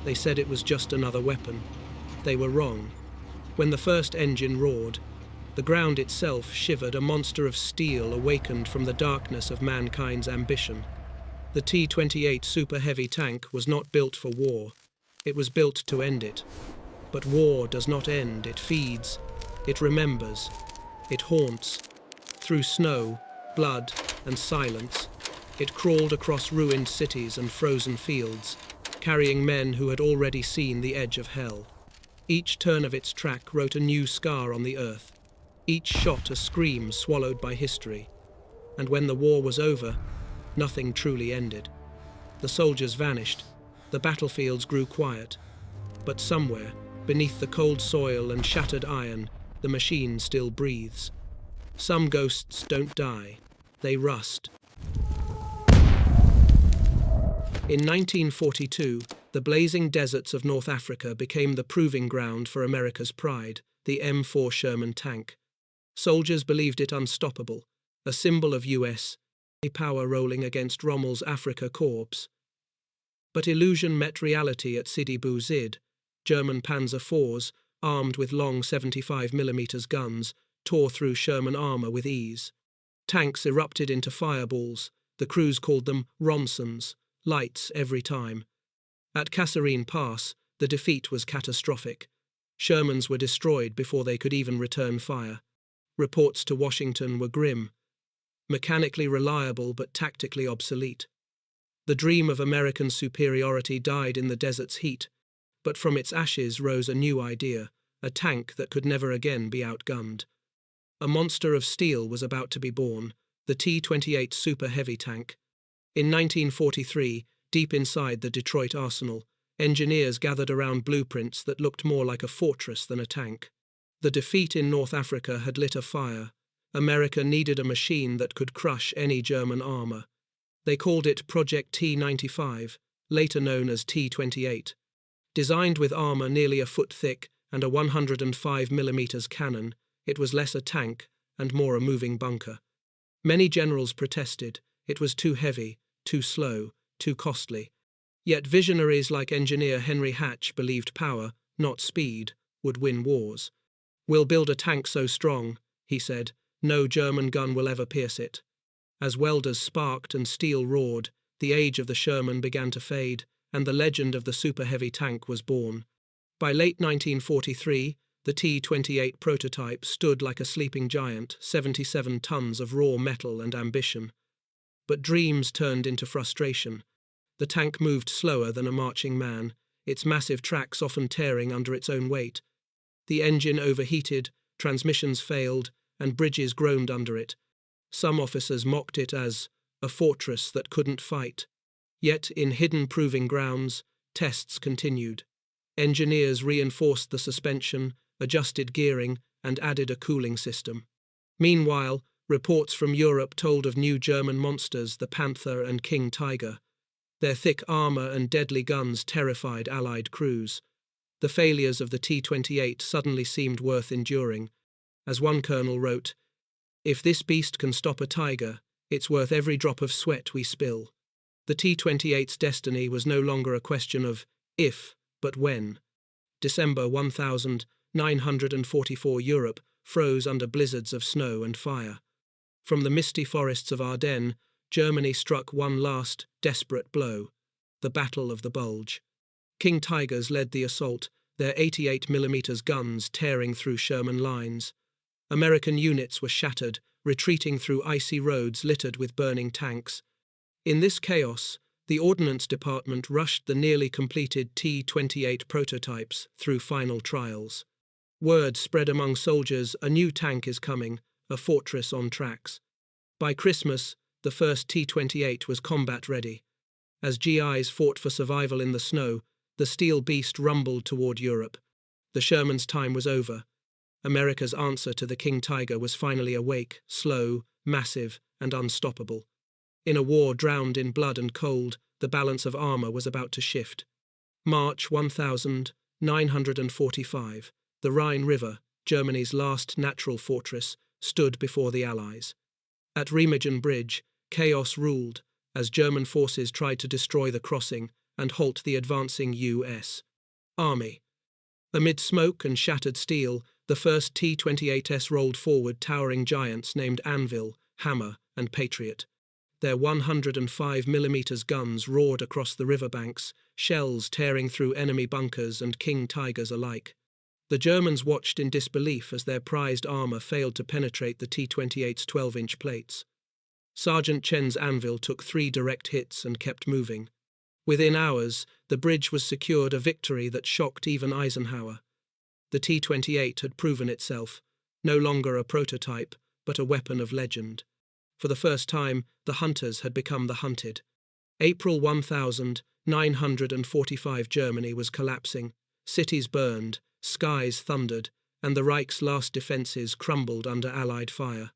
They said it was just another weapon. They were wrong. When the first engine roared, the ground itself shivered. A monster of steel awakened from the darkness of mankind's ambition. The T-28 super heavy tank was not built for war. It was built to end it. But war does not end. It feeds. It remembers. It haunts. Through snow, blood, and silence, it crawled across ruined cities and frozen fields, carrying men who had already seen the edge of hell. Each turn of its track wrote a new scar on the earth. Each shot a scream swallowed by history. And when the war was over, nothing truly ended. The soldiers vanished. The battlefields grew quiet. But somewhere, beneath the cold soil and shattered iron, the machine still breathes. Some ghosts don't die. They rust. In 1942, the blazing deserts of North Africa became the proving ground for America's pride, the M4 Sherman tank. Soldiers believed it unstoppable, a symbol of U.S. power rolling against Rommel's Afrika Korps. But illusion met reality at Sidi Bou Zid. German Panzer IVs, armed with long 75mm guns, tore through Sherman armor with ease. Tanks erupted into fireballs. The crews called them Ronsons, lights every time. At Kasserine Pass, the defeat was catastrophic. Shermans were destroyed before they could even return fire. Reports to Washington were grim. Mechanically reliable but tactically obsolete. The dream of American superiority died in the desert's heat, but from its ashes rose a new idea, a tank that could never again be outgunned. A monster of steel was about to be born, the T-28 super heavy tank. In 1943, deep inside the Detroit arsenal, engineers gathered around blueprints that looked more like a fortress than a tank. The defeat in North Africa had lit a fire. America needed a machine that could crush any German armor. They called it Project T-95, later known as T-28. Designed with armor nearly a foot thick and a 105mm cannon, it was less a tank and more a moving bunker. Many generals protested. It was too heavy, too slow, too costly. Yet visionaries like engineer Henry Hatch believed power, not speed, would win wars. "We'll build a tank so strong," he said, "no German gun will ever pierce it." As welders sparked and steel roared, the age of the Sherman began to fade, and the legend of the super heavy tank was born. By late 1943, the T-28 prototype stood like a sleeping giant, 77 tons of raw metal and ambition. But dreams turned into frustration. The tank moved slower than a marching man, its massive tracks often tearing under its own weight. The engine overheated, transmissions failed, and bridges groaned under it. Some officers mocked it as a fortress that couldn't fight. Yet, in hidden proving grounds, tests continued. Engineers reinforced the suspension, adjusted gearing, and added a cooling system. Meanwhile, reports from Europe told of new German monsters, the Panther and King Tiger. Their thick armor and deadly guns terrified Allied crews. The failures of the T-28 suddenly seemed worth enduring. As one colonel wrote, "If this beast can stop a tiger, it's worth every drop of sweat we spill." The T-28's destiny was no longer a question of if, but when. December 1944, Europe froze under blizzards of snow and fire. From the misty forests of Ardennes, Germany struck one last, desperate blow, the Battle of the Bulge. King Tigers led the assault, their 88mm guns tearing through Sherman lines. American units were shattered, retreating through icy roads littered with burning tanks. In this chaos, the Ordnance Department rushed the nearly completed T-28 prototypes through final trials. Word spread among soldiers, a new tank is coming, a fortress on tracks. By Christmas, the first T-28 was combat-ready. As GIs fought for survival in the snow, the steel beast rumbled toward Europe. The Sherman's time was over. America's answer to the King Tiger was finally awake, slow, massive, and unstoppable. In a war drowned in blood and cold, the balance of armor was about to shift. March 1945, the Rhine River, Germany's last natural fortress, stood before the Allies. At Remagen Bridge, chaos ruled as German forces tried to destroy the crossing and halt the advancing U.S. Army. Amid smoke and shattered steel, the first T-28s rolled forward, towering giants named Anvil, Hammer, and Patriot. Their 105mm guns roared across the riverbanks, shells tearing through enemy bunkers and King Tigers alike. The Germans watched in disbelief as their prized armor failed to penetrate the T-28's 12-inch plates. Sergeant Chen's Anvil took 3 direct hits and kept moving. Within hours, the bridge was secured, a victory that shocked even Eisenhower. The T-28 had proven itself, no longer a prototype, but a weapon of legend. For the first time, the hunters had become the hunted. April 1945, Germany was collapsing. Cities burned, skies thundered, and the Reich's last defences crumbled under Allied fire.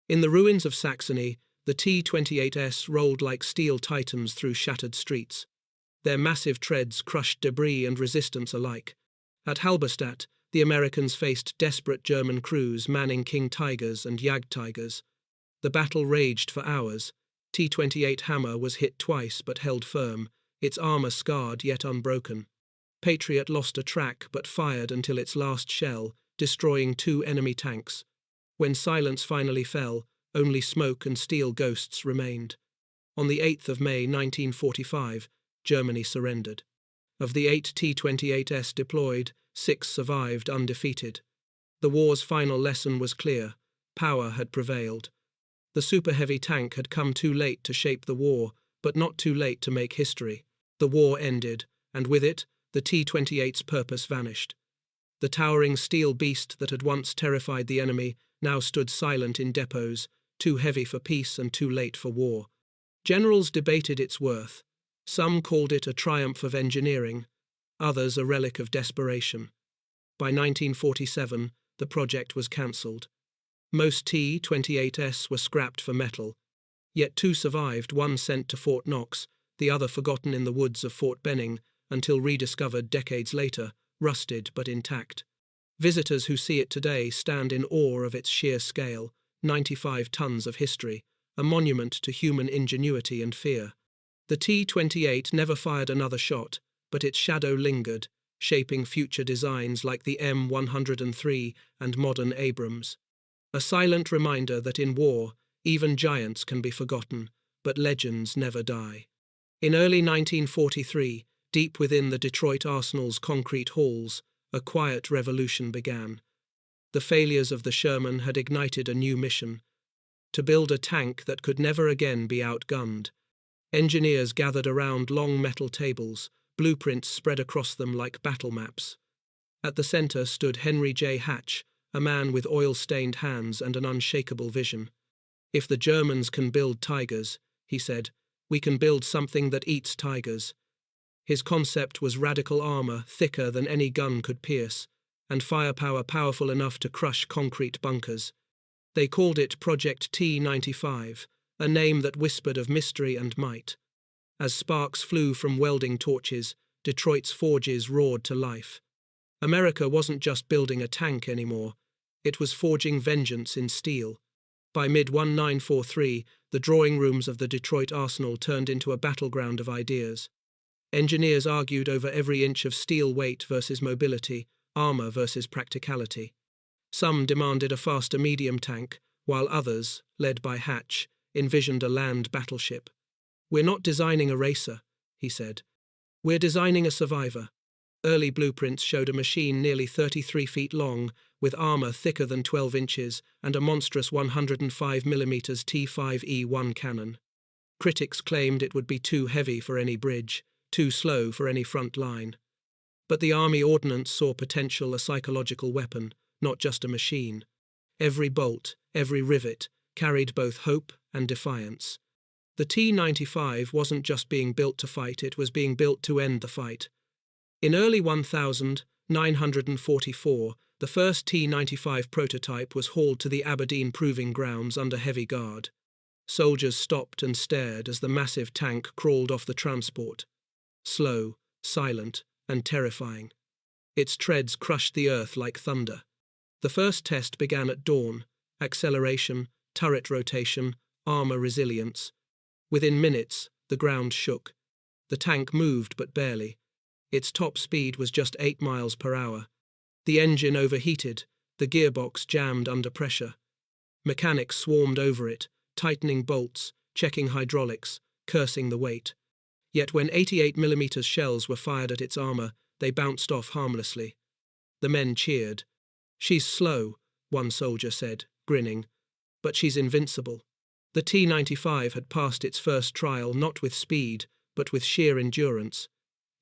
In the ruins of Saxony, the T-28s rolled like steel titans through shattered streets. Their massive treads crushed debris and resistance alike. At Halberstadt, the Americans faced desperate German crews manning King Tigers and Jagdtigers. The battle raged for hours. T-28 Hammer was hit twice but held firm, its armor scarred yet unbroken. Patriot lost a track but fired until its last shell, destroying 2 enemy tanks. When silence finally fell, only smoke and steel ghosts remained. On the 8th of May 1945, Germany surrendered. Of the 8 T-28s deployed, 6 survived undefeated. The war's final lesson was clear: power had prevailed. The super heavy tank had come too late to shape the war, but not too late to make history. The war ended, and with it, the T-28's purpose vanished. The towering steel beast that had once terrified the enemy now stood silent in depots, too heavy for peace and too late for war. Generals debated its worth. Some called it a triumph of engineering, others a relic of desperation. By 1947, the project was cancelled. Most T-28s were scrapped for metal. Yet 2 survived, one sent to Fort Knox, the other forgotten in the woods of Fort Benning, until rediscovered decades later, rusted but intact. Visitors who see it today stand in awe of its sheer scale, 95 tons of history, a monument to human ingenuity and fear. The T-28 never fired another shot, but its shadow lingered, shaping future designs like the M103 and modern Abrams. A silent reminder that in war, even giants can be forgotten, but legends never die. In early 1943, deep within the Detroit Arsenal's concrete halls, a quiet revolution began. The failures of the Sherman had ignited a new mission: to build a tank that could never again be outgunned. Engineers gathered around long metal tables, blueprints spread across them like battle maps. At the center stood Henry J. Hatch, a man with oil-stained hands and an unshakable vision. "If the Germans can build tigers," he said, "we can build something that eats tigers." His concept was radical armor thicker than any gun could pierce, and firepower powerful enough to crush concrete bunkers. They called it Project T-95, a name that whispered of mystery and might. As sparks flew from welding torches, Detroit's forges roared to life. America wasn't just building a tank anymore, it was forging vengeance in steel. By mid-1943, the drawing rooms of the Detroit Arsenal turned into a battleground of ideas. Engineers argued over every inch of steel weight versus mobility, armor versus practicality. Some demanded a faster medium tank, while others, led by Hatch, envisioned a land battleship. "We're not designing a racer," he said. "We're designing a survivor." Early blueprints showed a machine nearly 33 feet long, with armor thicker than 12 inches and a monstrous 105mm T5E1 cannon. Critics claimed it would be too heavy for any bridge, too slow for any front line. But the Army Ordnance saw potential: a psychological weapon, not just a machine. Every bolt, every rivet, carried both hope and defiance. The T-95 wasn't just being built to fight, it was being built to end the fight. In early 1944, the first T-95 prototype was hauled to the Aberdeen Proving Grounds under heavy guard. Soldiers stopped and stared as the massive tank crawled off the transport. Slow, silent, and terrifying. Its treads crushed the earth like thunder. The first test began at dawn: acceleration, turret rotation, armor resilience. Within minutes, the ground shook. The tank moved but barely. Its top speed was just 8 miles per hour. The engine overheated, the gearbox jammed under pressure. Mechanics swarmed over it, tightening bolts, checking hydraulics, cursing the weight. Yet when 88mm shells were fired at its armor, they bounced off harmlessly. The men cheered. "She's slow," one soldier said, grinning, "but she's invincible." The T-95 had passed its first trial not with speed, but with sheer endurance.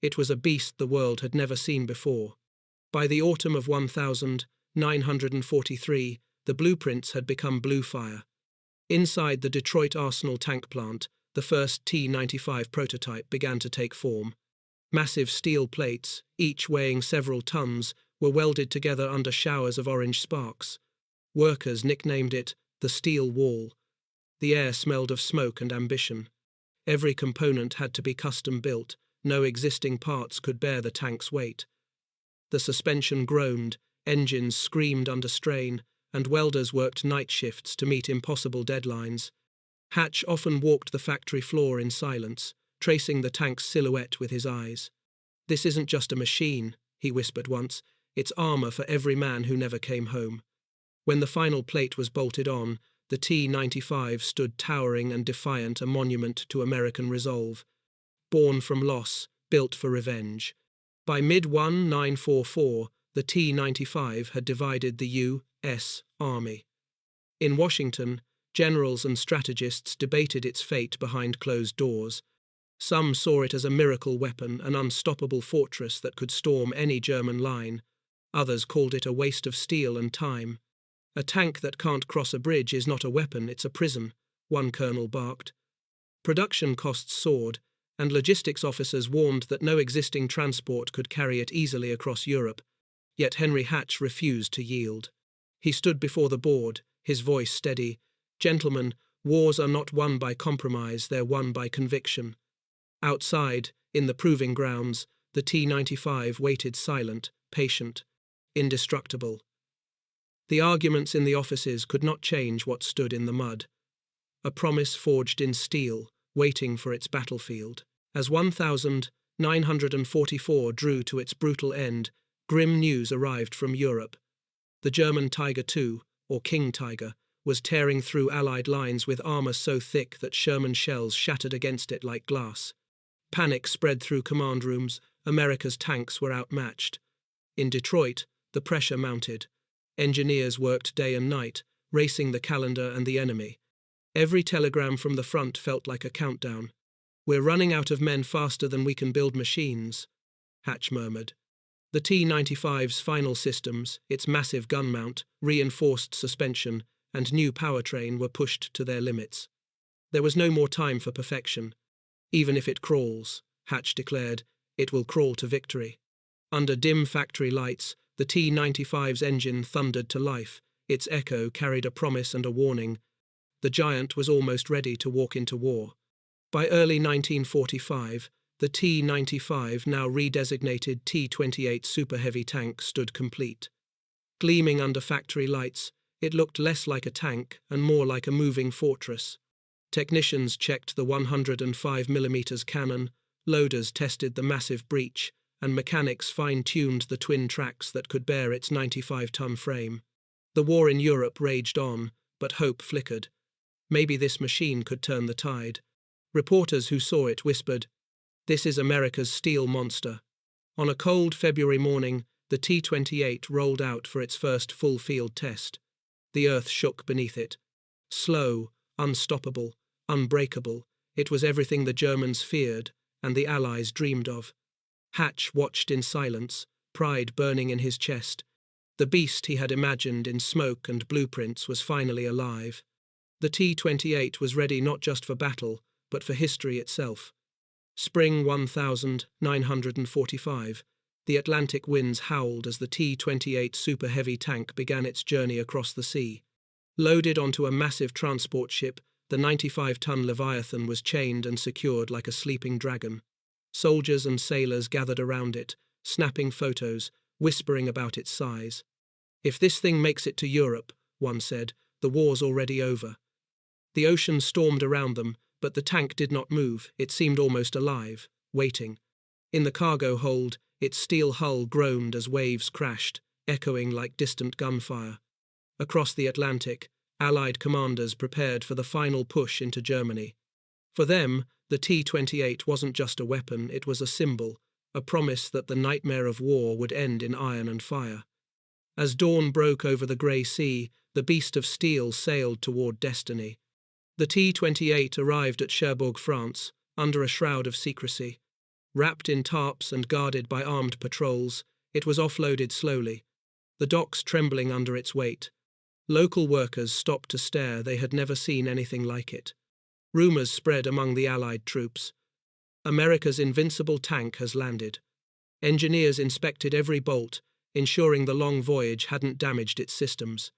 It was a beast the world had never seen before. By the autumn of 1943, the blueprints had become blue fire. Inside the Detroit Arsenal tank plant, the first T-95 prototype began to take form. Massive steel plates, each weighing several tons, were welded together under showers of orange sparks. Workers nicknamed it the Steel Wall. The air smelled of smoke and ambition. Every component had to be custom built. No existing parts could bear the tank's weight. The suspension groaned, engines screamed under strain, and welders worked night shifts to meet impossible deadlines. Hatch often walked the factory floor in silence, tracing the tank's silhouette with his eyes. "This isn't just a machine," he whispered once. "It's armor for every man who never came home." When the final plate was bolted on, the T-95 stood towering and defiant, a monument to American resolve. Born from loss, built for revenge. By mid-1944, the T-95 had divided the U.S. Army. In Washington, generals and strategists debated its fate behind closed doors. Some saw it as a miracle weapon, an unstoppable fortress that could storm any German line. Others called it a waste of steel and time. "A tank that can't cross a bridge is not a weapon, it's a prison," one colonel barked. Production costs soared, and logistics officers warned that no existing transport could carry it easily across Europe. Yet Henry Hatch refused to yield. He stood before the board, his voice steady. "Gentlemen, wars are not won by compromise, they're won by conviction." Outside, in the proving grounds, the T-95 waited silent, patient, indestructible. The arguments in the offices could not change what stood in the mud. A promise forged in steel, waiting for its battlefield. As 1944 drew to its brutal end, grim news arrived from Europe. The German Tiger II, or King Tiger, was tearing through Allied lines with armor so thick that Sherman shells shattered against it like glass. Panic spread through command rooms. America's tanks were outmatched. In Detroit, the pressure mounted. Engineers worked day and night, racing the calendar and the enemy. Every telegram from the front felt like a countdown. "We're running out of men faster than we can build machines," Hatch murmured. The T-95's final systems, its massive gun mount, reinforced suspension, and new powertrain were pushed to their limits. There was no more time for perfection. "Even if it crawls," Hatch declared, "it will crawl to victory." Under dim factory lights, the T-95's engine thundered to life. Its echo carried a promise and a warning. The giant was almost ready to walk into war. By early 1945, the T-95, now redesignated T-28 Super Heavy tank, stood complete. Gleaming under factory lights, it looked less like a tank and more like a moving fortress. Technicians checked the 105mm cannon, loaders tested the massive breech, and mechanics fine-tuned the twin tracks that could bear its 95-ton frame. The war in Europe raged on, but hope flickered. Maybe this machine could turn the tide. Reporters who saw it whispered, "This is America's steel monster." On a cold February morning, the T-28 rolled out for its first full field test. The earth shook beneath it. Slow, unstoppable, unbreakable, it was everything the Germans feared and the Allies dreamed of. Hatch watched in silence, pride burning in his chest. The beast he had imagined in smoke and blueprints was finally alive. The T-28 was ready not just for battle, but for history itself. Spring 1945. The Atlantic winds howled as the T-28 Super Heavy tank began its journey across the sea. Loaded onto a massive transport ship, the 95-ton Leviathan was chained and secured like a sleeping dragon. Soldiers and sailors gathered around it, snapping photos, whispering about its size. "If this thing makes it to Europe," one said, "the war's already over." The ocean stormed around them, but the tank did not move. It seemed almost alive, waiting. In the cargo hold, its steel hull groaned as waves crashed, echoing like distant gunfire. Across the Atlantic, Allied commanders prepared for the final push into Germany. For them, the T-28 wasn't just a weapon, it was a symbol, a promise that the nightmare of war would end in iron and fire. As dawn broke over the grey sea, the beast of steel sailed toward destiny. The T-28 arrived at Cherbourg, France, under a shroud of secrecy. Wrapped in tarps and guarded by armed patrols, it was offloaded slowly, the docks trembling under its weight. Local workers stopped to stare, they had never seen anything like it. Rumours spread among the Allied troops. America's invincible tank has landed. Engineers inspected every bolt, ensuring the long voyage hadn't damaged its systems.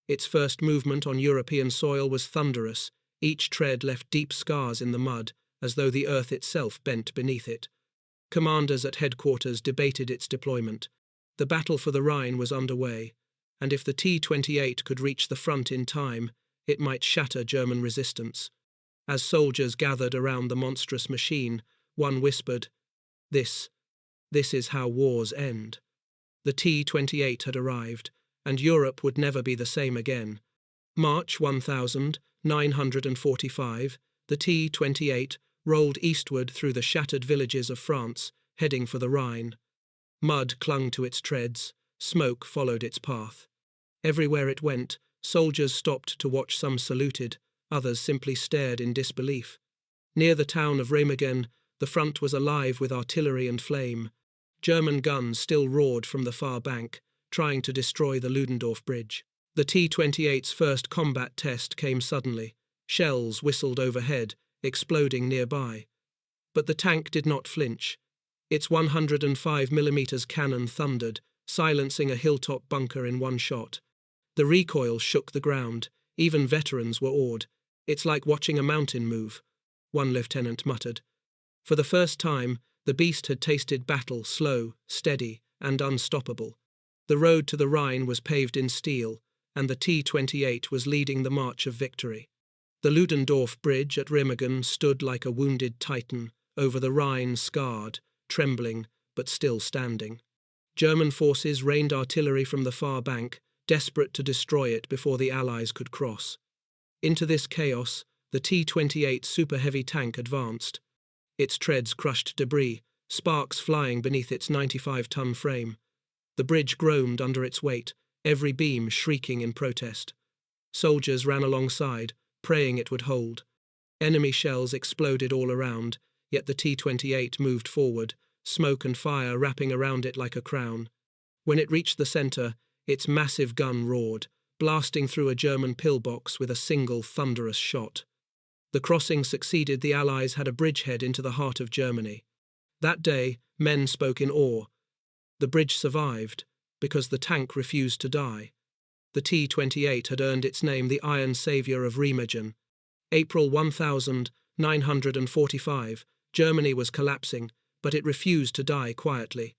Its first movement on European soil was thunderous. Each tread left deep scars in the mud, as though the earth itself bent beneath it. Commanders at headquarters debated its deployment. The battle for the Rhine was underway, and if the T-28 could reach the front in time, it might shatter German resistance. As soldiers gathered around the monstrous machine, one whispered, This is how wars end." The T-28 had arrived, and Europe would never be the same again. March 1945, the T-28 rolled eastward through the shattered villages of France, heading for the Rhine. Mud clung to its treads, smoke followed its path. Everywhere it went, soldiers stopped to watch, some saluted, others simply stared in disbelief. Near the town of Remagen, the front was alive with artillery and flame. German guns still roared from the far bank, trying to destroy the Ludendorff Bridge. The T-28's first combat test came suddenly. Shells whistled overhead, exploding nearby. But the tank did not flinch. Its 105mm cannon thundered, silencing a hilltop bunker in one shot. The recoil shook the ground. Even veterans were awed. "It's like watching a mountain move," one lieutenant muttered. For the first time, the beast had tasted battle, slow, steady, and unstoppable. The road to the Rhine was paved in steel, and the T-28 was leading the march of victory. The Ludendorff Bridge at Remagen stood like a wounded titan, over the Rhine, scarred, trembling, but still standing. German forces rained artillery from the far bank, desperate to destroy it before the Allies could cross. Into this chaos, the T-28 super-heavy tank advanced. Its treads crushed debris, sparks flying beneath its 95-ton frame. The bridge groaned under its weight, every beam shrieking in protest. Soldiers ran alongside, praying it would hold. Enemy shells exploded all around, yet the T-28 moved forward, smoke and fire wrapping around it like a crown. When it reached the center, its massive gun roared, blasting through a German pillbox with a single thunderous shot. The crossing succeeded. The Allies had a bridgehead into the heart of Germany. That day, men spoke in awe. The bridge survived, because the tank refused to die. The T-28 had earned its name the Iron Savior of Remagen. April 1945, Germany was collapsing, but it refused to die quietly.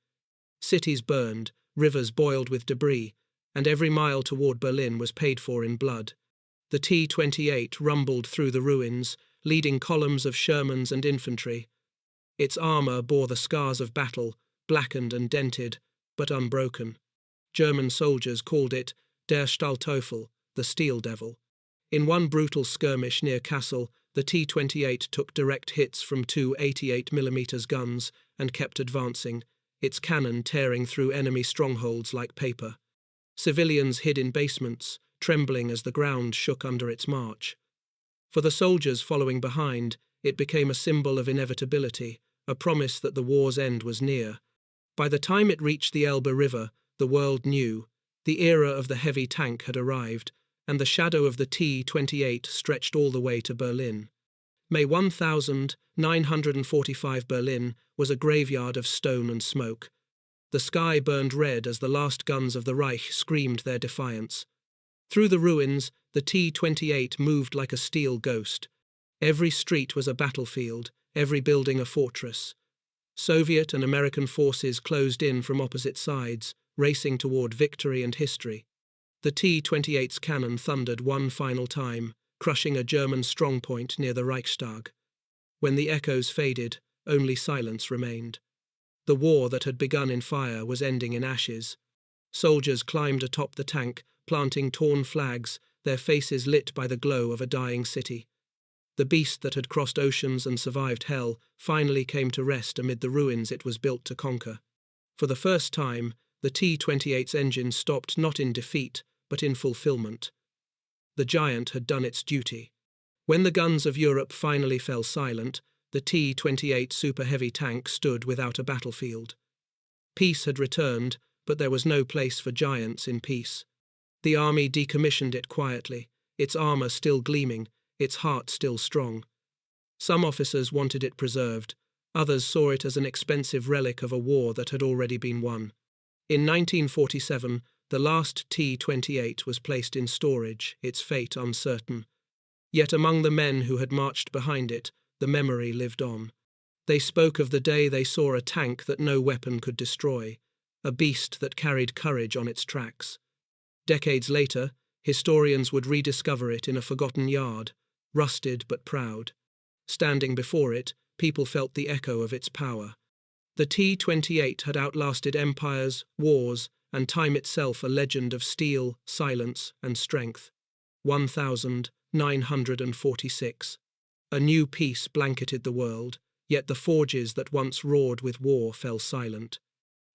Cities burned, rivers boiled with debris, and every mile toward Berlin was paid for in blood. The T-28 rumbled through the ruins, leading columns of Shermans and infantry. Its armor bore the scars of battle, blackened and dented, but unbroken. German soldiers called it Der Stahlteufel, the Steel Devil. In one brutal skirmish near Kassel, the T-28 took direct hits from two 88mm guns and kept advancing, its cannon tearing through enemy strongholds like paper. Civilians hid in basements, trembling as the ground shook under its march. For the soldiers following behind, it became a symbol of inevitability, a promise that the war's end was near. By the time it reached the Elbe River, the world knew. The era of the heavy tank had arrived, and the shadow of the T-28 stretched all the way to Berlin. May 1945 Berlin was a graveyard of stone and smoke. The sky burned red as the last guns of the Reich screamed their defiance. Through the ruins, the T-28 moved like a steel ghost. Every street was a battlefield, every building a fortress. Soviet and American forces closed in from opposite sides, racing toward victory and history. The T-28's cannon thundered one final time, crushing a German strongpoint near the Reichstag. When the echoes faded, only silence remained. The war that had begun in fire was ending in ashes. Soldiers climbed atop the tank, planting torn flags, their faces lit by the glow of a dying city. The beast that had crossed oceans and survived hell finally came to rest amid the ruins it was built to conquer. For the first time, the T-28's engine stopped not in defeat, but in fulfillment. The giant had done its duty. When the guns of Europe finally fell silent, the T-28 super heavy tank stood without a battlefield. Peace had returned, but there was no place for giants in peace. The army decommissioned it quietly, its armor still gleaming, its heart still strong. Some officers wanted it preserved, others saw it as an expensive relic of a war that had already been won. In 1947, the last T-28 was placed in storage, its fate uncertain. Yet among the men who had marched behind it, the memory lived on. They spoke of the day they saw a tank that no weapon could destroy, a beast that carried courage on its tracks. Decades later, historians would rediscover it in a forgotten yard, rusted but proud. Standing before it, people felt the echo of its power. The T-28 had outlasted empires, wars, and time itself, a legend of steel, silence, and strength. 1946. A new peace blanketed the world, yet the forges that once roared with war fell silent.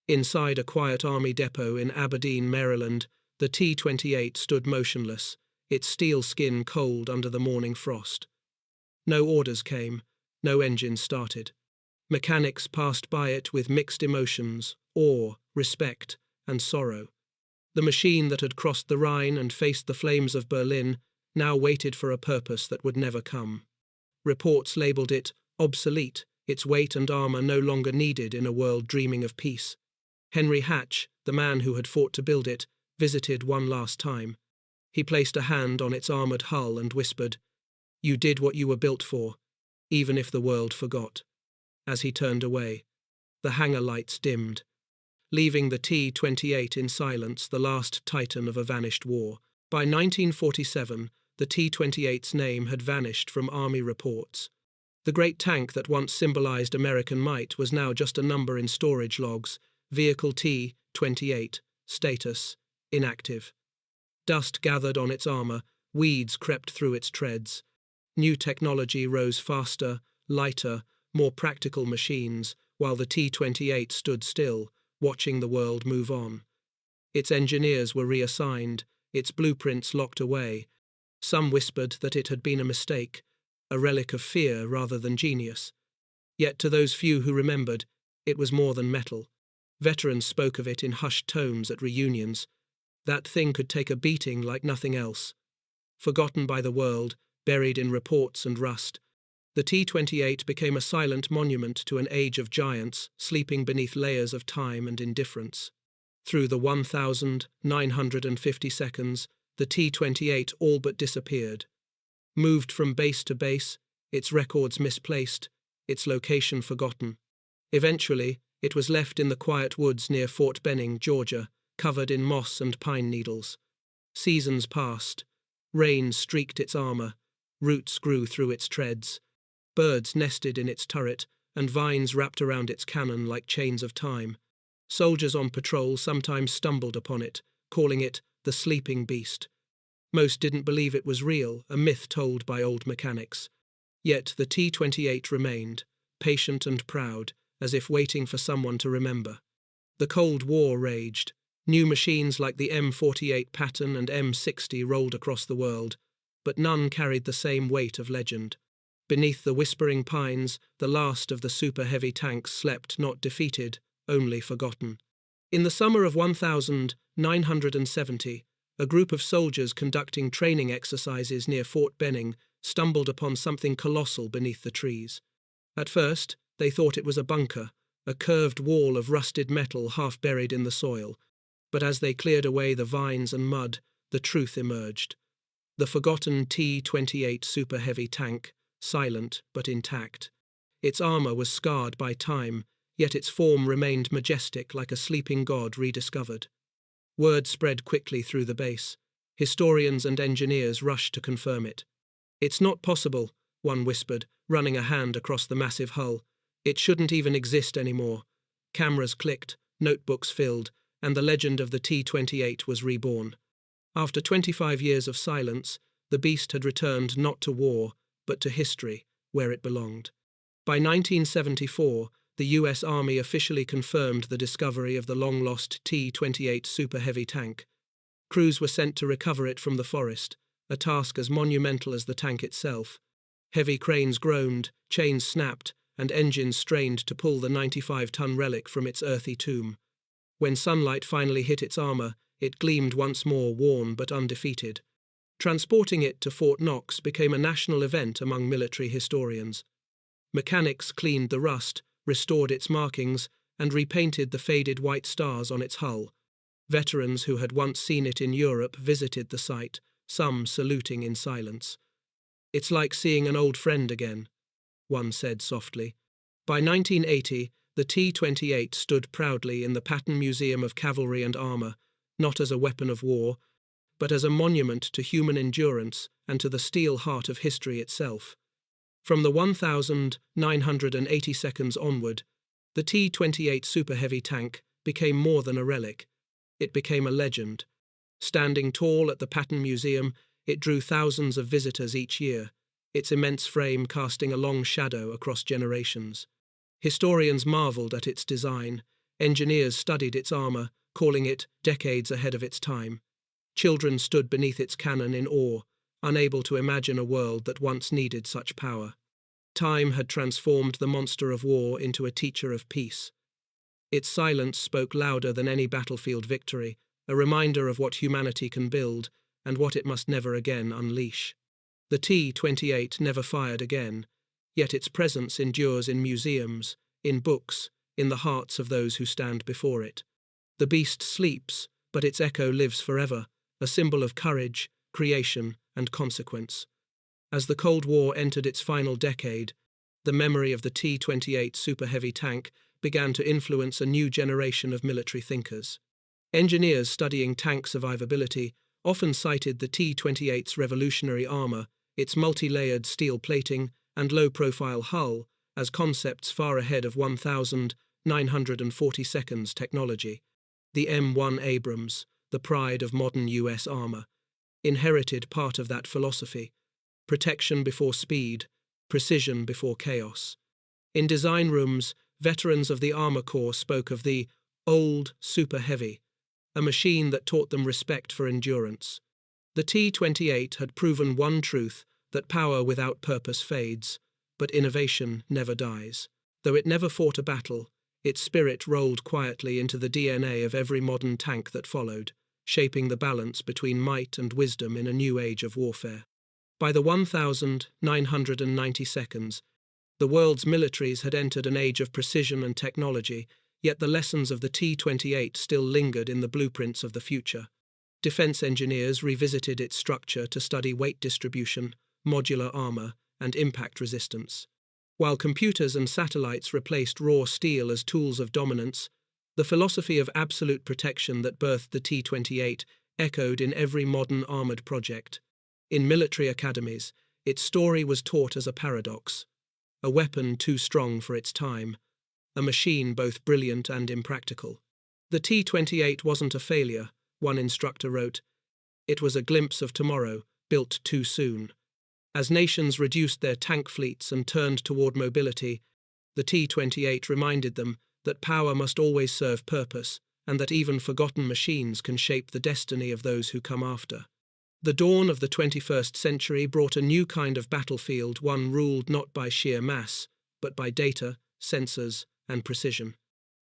Inside a quiet army depot in Aberdeen, Maryland, the T-28 stood motionless, its steel skin cold under the morning frost. No orders came, no engine started. Mechanics passed by it with mixed emotions, awe, respect, and sorrow. The machine that had crossed the Rhine and faced the flames of Berlin now waited for a purpose that would never come. Reports labeled it obsolete, its weight and armor no longer needed in a world dreaming of peace. Henry Hatch, the man who had fought to build it, visited one last time. He placed a hand on its armored hull and whispered, "You did what you were built for, even if the world forgot." As he turned away, the hangar lights dimmed, leaving the T-28 in silence, the last titan of a vanished war. By 1947, the T-28's name had vanished from army reports. The great tank that once symbolized American might was now just a number in storage logs. Vehicle T-28, status, inactive. Dust gathered on its armor, weeds crept through its treads. New technology rose faster, lighter, more practical machines, while the T-28 stood still, watching the world move on. Its engineers were reassigned, its blueprints locked away. Some whispered that it had been a mistake, a relic of fear rather than genius. Yet to those few who remembered, it was more than metal. Veterans spoke of it in hushed tones at reunions. That thing could take a beating like nothing else. Forgotten by the world, buried in reports and rust, the T-28 became a silent monument to an age of giants sleeping beneath layers of time and indifference. Through the 1,950 seconds, the T-28 all but disappeared. Moved from base to base, its records misplaced, its location forgotten. Eventually, it was left in the quiet woods near Fort Benning, Georgia, covered in moss and pine needles. Seasons passed. Rain streaked its armor. Roots grew through its treads. Birds nested in its turret, and vines wrapped around its cannon like chains of time. Soldiers on patrol sometimes stumbled upon it, calling it the sleeping beast. Most didn't believe it was real, a myth told by old mechanics. Yet the T-28 remained, patient and proud, as if waiting for someone to remember. The Cold War raged. New machines like the M48 Patton and M60 rolled across the world, but none carried the same weight of legend. Beneath the whispering pines, the last of the super-heavy tanks slept not defeated, only forgotten. In the summer of 1970, a group of soldiers conducting training exercises near Fort Benning stumbled upon something colossal beneath the trees. At first, they thought it was a bunker, a curved wall of rusted metal half buried in the soil. But as they cleared away the vines and mud, the truth emerged. The forgotten T-28 super heavy tank, silent but intact. Its armor was scarred by time, yet its form remained majestic like a sleeping god rediscovered. Word spread quickly through the base. Historians and engineers rushed to confirm it. "It's not possible," one whispered, running a hand across the massive hull. It shouldn't even exist anymore. Cameras clicked, notebooks filled, and the legend of the T-28 was reborn. After 25 years of silence, the beast had returned not to war, but to history, where it belonged. By 1974, the US Army officially confirmed the discovery of the long-lost T-28 Super Heavy tank. Crews were sent to recover it from the forest, a task as monumental as the tank itself. Heavy cranes groaned, chains snapped, and engines strained to pull the 95-ton relic from its earthy tomb. When sunlight finally hit its armor, it gleamed once more, worn but undefeated. Transporting it to Fort Knox became a national event among military historians. Mechanics cleaned the rust, restored its markings, and repainted the faded white stars on its hull. Veterans who had once seen it in Europe visited the site, some saluting in silence. "It's like seeing an old friend again," one said softly. By 1980, the T-28 stood proudly in the Patton Museum of Cavalry and Armor, not as a weapon of war, but as a monument to human endurance and to the steel heart of history itself. From the 1,980 seconds onward, the T-28 Super Heavy tank became more than a relic. It became a legend. Standing tall at the Patton Museum, it drew thousands of visitors each year, its immense frame casting a long shadow across generations. Historians marveled at its design. Engineers studied its armor, calling it decades ahead of its time. Children stood beneath its cannon in awe, unable to imagine a world that once needed such power. Time had transformed the monster of war into a teacher of peace. Its silence spoke louder than any battlefield victory, a reminder of what humanity can build and what it must never again unleash. The T-28 never fired again, yet its presence endures in museums, in books, in the hearts of those who stand before it. The beast sleeps, but its echo lives forever, a symbol of courage, creation, and consequence. As the Cold War entered its final decade, the memory of the T-28 Super Heavy tank began to influence a new generation of military thinkers. Engineers studying tank survivability often cited the T-28's revolutionary armor, its multi-layered steel plating, and low-profile hull as concepts far ahead of 1,940 seconds technology. The M1 Abrams, the pride of modern US armor, inherited part of that philosophy: protection before speed, precision before chaos. In design rooms, veterans of the Armor Corps spoke of the old Super Heavy, a machine that taught them respect for endurance. The T-28 had proven one truth, that power without purpose fades, but innovation never dies. Though it never fought a battle, its spirit rolled quietly into the DNA of every modern tank that followed, shaping the balance between might and wisdom in a new age of warfare. By the 1,990 seconds, the world's militaries had entered an age of precision and technology, yet the lessons of the T-28 still lingered in the blueprints of the future. Defense engineers revisited its structure to study weight distribution, modular armor, and impact resistance. While computers and satellites replaced raw steel as tools of dominance, the philosophy of absolute protection that birthed the T-28 echoed in every modern armored project. In military academies, its story was taught as a paradox: a weapon too strong for its time, a machine both brilliant and impractical. The T-28 wasn't a failure, one instructor wrote. It was a glimpse of tomorrow, built too soon. As nations reduced their tank fleets and turned toward mobility, the T-28 reminded them that power must always serve purpose, and that even forgotten machines can shape the destiny of those who come after. The dawn of the 21st century brought a new kind of battlefield, one ruled not by sheer mass, but by data, sensors, and precision.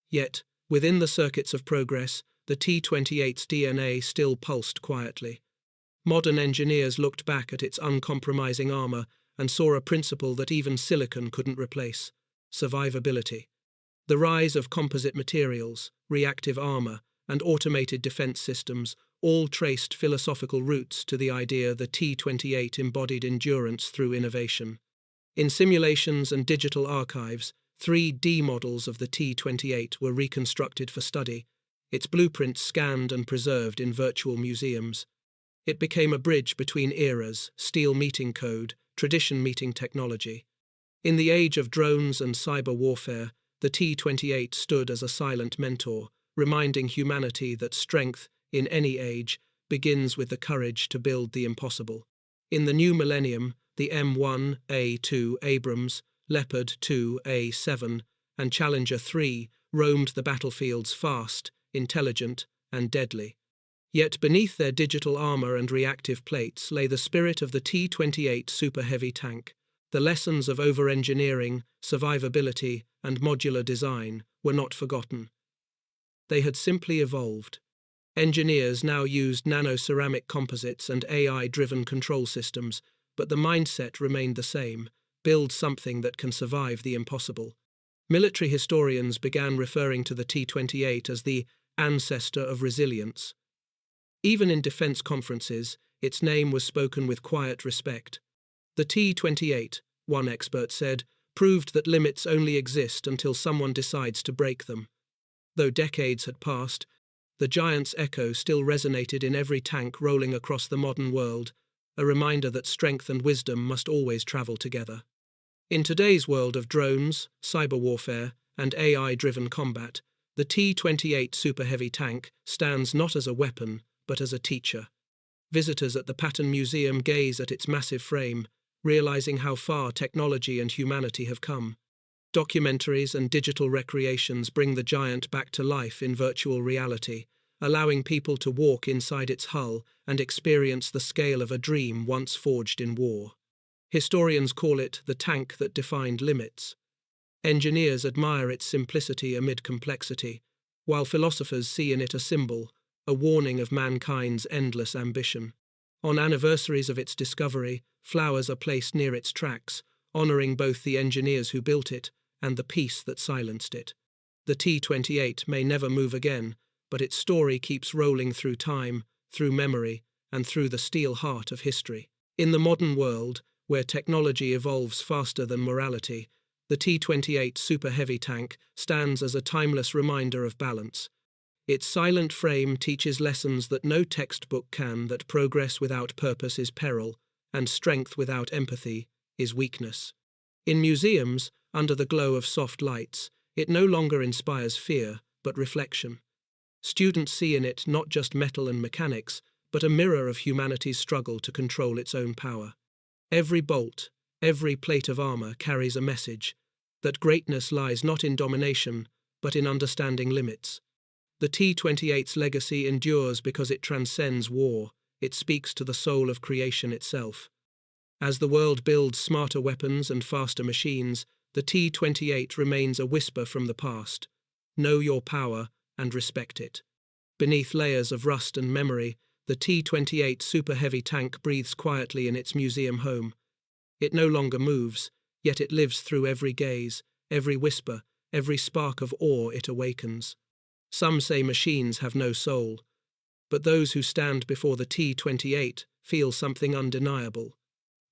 Yet, within the circuits of progress, the T-28's DNA still pulsed quietly. Modern engineers looked back at its uncompromising armor and saw a principle that even silicon couldn't replace: survivability. The rise of composite materials, reactive armor, and automated defense systems all traced philosophical roots to the idea the T-28 embodied endurance through innovation. In simulations and digital archives, 3D models of the T-28 were reconstructed for study, its blueprints scanned and preserved in virtual museums. It became a bridge between eras: steel meeting code, tradition meeting technology. In the age of drones and cyber warfare, the T-28 stood as a silent mentor, reminding humanity that strength, in any age, begins with the courage to build the impossible. In the new millennium, the M1A2 Abrams, Leopard 2A7, and Challenger 3 roamed the battlefields fast, intelligent, and deadly. Yet beneath their digital armor and reactive plates lay the spirit of the T-28 super heavy tank. The lessons of over-engineering, survivability, and modular design were not forgotten. They had simply evolved. Engineers now used nano-ceramic composites and AI-driven control systems, but the mindset remained the same: build something that can survive the impossible. Military historians began referring to the T-28 as the ancestor of resilience. Even in defense conferences, its name was spoken with quiet respect. The T-28, one expert said, proved that limits only exist until someone decides to break them. Though decades had passed, the giant's echo still resonated in every tank rolling across the modern world, a reminder that strength and wisdom must always travel together. In today's world of drones, cyber warfare, and AI-driven combat, the T-28 Super Heavy tank stands not as a weapon, but as a teacher. Visitors at the Patton Museum gaze at its massive frame, realizing how far technology and humanity have come. Documentaries and digital recreations bring the giant back to life in virtual reality, allowing people to walk inside its hull and experience the scale of a dream once forged in war. Historians call it the tank that defined limits. Engineers admire its simplicity amid complexity, while philosophers see in it a symbol, a warning of mankind's endless ambition. On anniversaries of its discovery, flowers are placed near its tracks, honoring both the engineers who built it and the peace that silenced it. The T-28 may never move again, but its story keeps rolling through time, through memory, and through the steel heart of history. In the modern world, where technology evolves faster than morality, the T-28 Super Heavy tank stands as a timeless reminder of balance. Its silent frame teaches lessons that no textbook can: that progress without purpose is peril, and strength without empathy is weakness. In museums, under the glow of soft lights, it no longer inspires fear, but reflection. Students see in it not just metal and mechanics, but a mirror of humanity's struggle to control its own power. Every bolt, every plate of armor carries a message: that greatness lies not in domination, but in understanding limits. The T-28's legacy endures because it transcends war. It speaks to the soul of creation itself. As the world builds smarter weapons and faster machines, the T-28 remains a whisper from the past. Know your power and respect it. Beneath layers of rust and memory, the T-28 Super Heavy tank breathes quietly in its museum home. It no longer moves, yet it lives through every gaze, every whisper, every spark of awe it awakens. Some say machines have no soul, but those who stand before the T-28 feel something undeniable: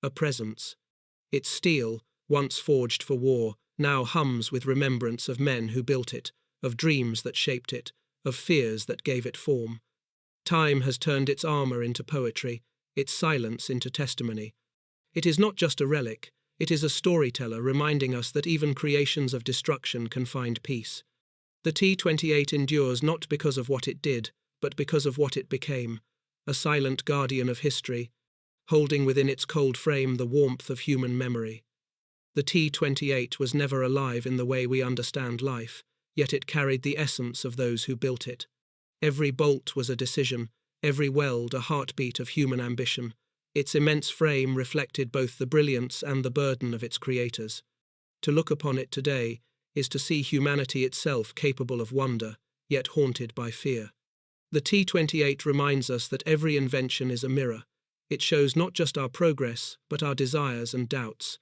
a presence. Its steel, once forged for war, now hums with remembrance of men who built it, of dreams that shaped it, of fears that gave it form. Time has turned its armor into poetry, its silence into testimony. It is not just a relic, it is a storyteller reminding us that even creations of destruction can find peace. The T-28 endures not because of what it did, but because of what it became: a silent guardian of history, holding within its cold frame the warmth of human memory. The T-28 was never alive in the way we understand life, yet it carried the essence of those who built it. Every bolt was a decision, every weld a heartbeat of human ambition. Its immense frame reflected both the brilliance and the burden of its creators. To look upon it today is to see humanity itself capable of wonder, yet haunted by fear. The T-28 reminds us that every invention is a mirror. It shows not just our progress, but our desires and doubts.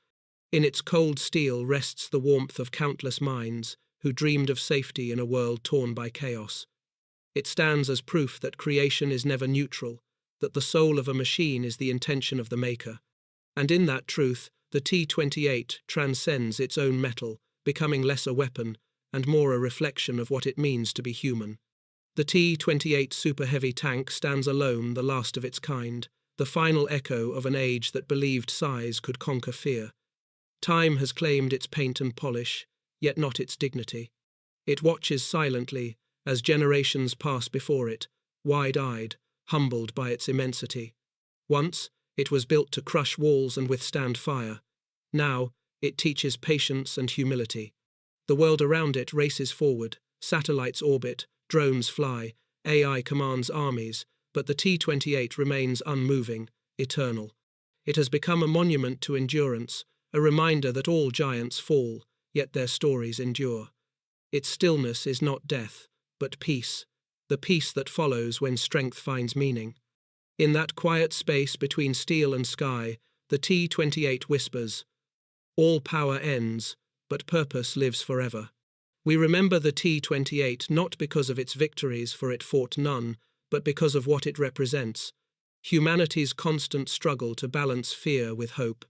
In its cold steel rests the warmth of countless minds who dreamed of safety in a world torn by chaos. It stands as proof that creation is never neutral, that the soul of a machine is the intention of the maker. And in that truth, the T-28 transcends its own metal, becoming less a weapon and more a reflection of what it means to be human. The T-28 Super Heavy tank stands alone, the last of its kind, the final echo of an age that believed size could conquer fear. Time has claimed its paint and polish, yet not its dignity. It watches silently as generations pass before it, wide-eyed, humbled by its immensity. Once, it was built to crush walls and withstand fire. Now, it teaches patience and humility. The world around it races forward, satellites orbit, drones fly, AI commands armies, but the T-28 remains unmoving, eternal. It has become a monument to endurance, a reminder that all giants fall, yet their stories endure. Its stillness is not death, but peace, the peace that follows when strength finds meaning. In that quiet space between steel and sky, the T-28 whispers, "All power ends, but purpose lives forever." We remember the T-28 not because of its victories, for it fought none, but because of what it represents: humanity's constant struggle to balance fear with hope.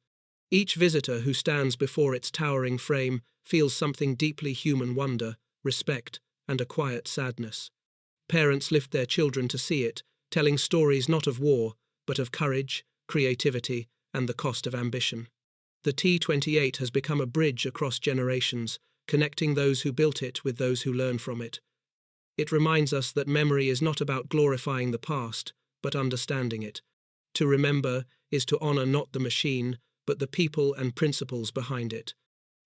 Each visitor who stands before its towering frame feels something deeply human: wonder, respect, and a quiet sadness. Parents lift their children to see it, telling stories not of war, but of courage, creativity, and the cost of ambition. The T-28 has become a bridge across generations, connecting those who built it with those who learn from it. It reminds us that memory is not about glorifying the past, but understanding it. To remember is to honor not the machine, but the people and principles behind it.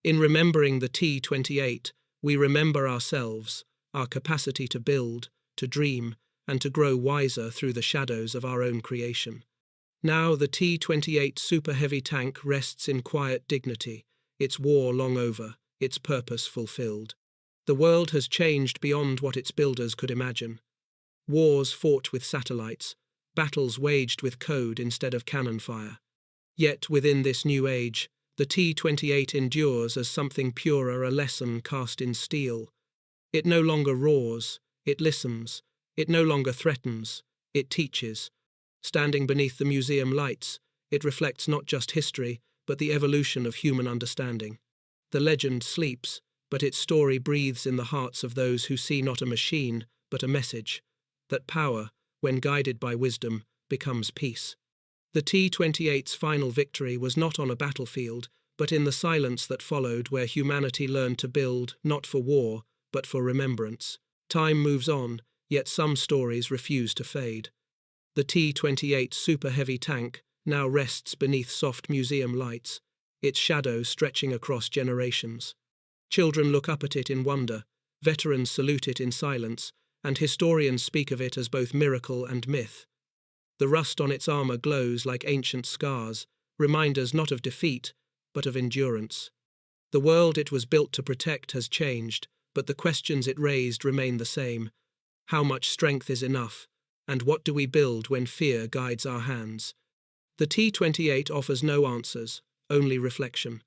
In remembering the T-28, we remember ourselves, our capacity to build, to dream, and to grow wiser through the shadows of our own creation. Now the T-28 Super Heavy tank rests in quiet dignity, its war long over, its purpose fulfilled. The world has changed beyond what its builders could imagine. Wars fought with satellites, battles waged with code instead of cannon fire. Yet within this new age, the T-28 endures as something purer, a lesson cast in steel. It no longer roars, it listens. It no longer threatens, it teaches. Standing beneath the museum lights, it reflects not just history, but the evolution of human understanding. The legend sleeps, but its story breathes in the hearts of those who see not a machine, but a message: that power, when guided by wisdom, becomes peace. The T-28's final victory was not on a battlefield, but in the silence that followed, where humanity learned to build, not for war, but for remembrance. Time moves on, yet some stories refuse to fade. The T-28 Super Heavy tank now rests beneath soft museum lights, its shadow stretching across generations. Children look up at it in wonder, veterans salute it in silence, and historians speak of it as both miracle and myth. The rust on its armor glows like ancient scars, reminders not of defeat, but of endurance. The world it was built to protect has changed, but the questions it raised remain the same. How much strength is enough, and what do we build when fear guides our hands? The T-28 offers no answers, only reflection.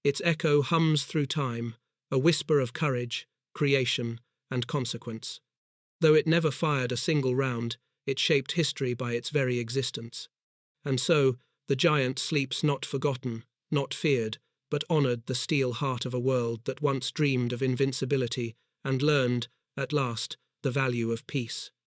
Its echo hums through time, a whisper of courage, creation, and consequence. Though it never fired a single round, it shaped history by its very existence. And so, the giant sleeps not forgotten, not feared, but honored the steel heart of a world that once dreamed of invincibility and learned, at last, the value of peace.